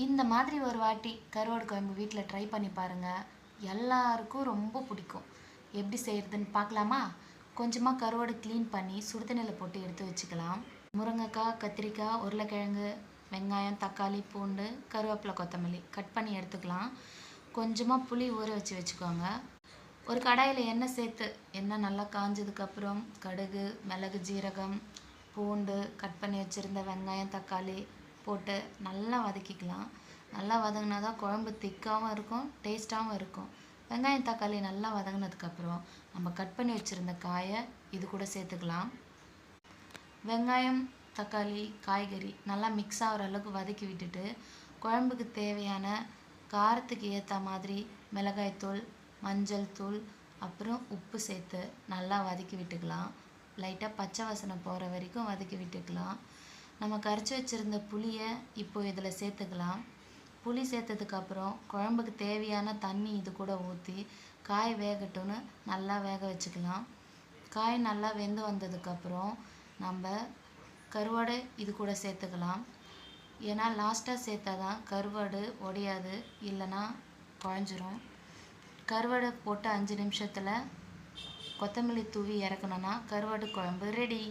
இந்த மாதிரி ஒரு வாட்டி கருவாடு குழம்பு வீட்டில் ட்ரை பண்ணி பாருங்கள். எல்லாருக்கும் ரொம்ப பிடிக்கும். எப்படி செய்கிறதுன்னு பார்க்கலாமா? கொஞ்சமாக கருவாடு க்ளீன் பண்ணி சுடுதண்ணியில் போட்டு எடுத்து வச்சுக்கலாம். முருங்கைக்காய், கத்திரிக்காய், உருளைக்கிழங்கு, வெங்காயம், தக்காளி, பூண்டு, கருவேப்பிலை, கொத்தமல்லி கட் பண்ணி எடுத்துக்கலாம். கொஞ்சமாக புளி ஊற வச்சுக்கோங்க. ஒரு கடாயில் எண்ணெய் சேர்த்து எண்ணெய் நல்லா காஞ்சதுக்கப்புறம் கடுகு, மிளகு, ஜீரகம், பூண்டு, கட் பண்ணி வச்சுருந்த வெங்காயம், தக்காளி போட்டு நல்லா வதக்கிக்கலாம். நல்லா வதங்கினா தான் குழம்பு திக்காகவும் இருக்கும், டேஸ்ட்டாகவும் இருக்கும். வெங்காயம், தக்காளி நல்லா வதங்கினதுக்கப்புறம் நம்ம கட் பண்ணி வச்சுருந்த காயை இது கூட சேர்த்துக்கலாம். வெங்காயம், தக்காளி, காய்கறி நல்லா மிக்ஸ் ஆகிற அளவுக்கு வதக்கி விட்டுட்டு குழம்புக்கு தேவையான காரத்துக்கு ஏற்ற மாதிரி மிளகாய்த்தூள், மஞ்சள் தூள், அப்புறம் உப்பு சேர்த்து நல்லா வதக்கி விட்டுக்கலாம். லைட்டாக பச்சை வாசனை போகிற வரைக்கும் வதக்கி விட்டுக்கலாம். நம்ம கரைச்சி வச்சுருந்த புளியை இப்போ இதில் சேர்த்துக்கலாம். புளி சேர்த்ததுக்கப்புறம் குழம்புக்கு தேவையான தண்ணி இது கூட ஊற்றி காய் வேகட்டும்னு நல்லா வேக வச்சுக்கலாம். காய் நல்லா வெந்து வந்ததுக்கப்புறம் நம்ம கருவாடு இது கூட சேர்த்துக்கலாம். ஏன்னா லாஸ்ட்டாக சேர்த்தா தான் கருவாடு உடையாது, இல்லைன்னா குழஞ்சிரும். கருவாடை போட்டு 5 நிமிஷத்தில் கொத்தமல்லி தூவி இறக்கணுன்னா கருவாடு குழம்பு ரெடி.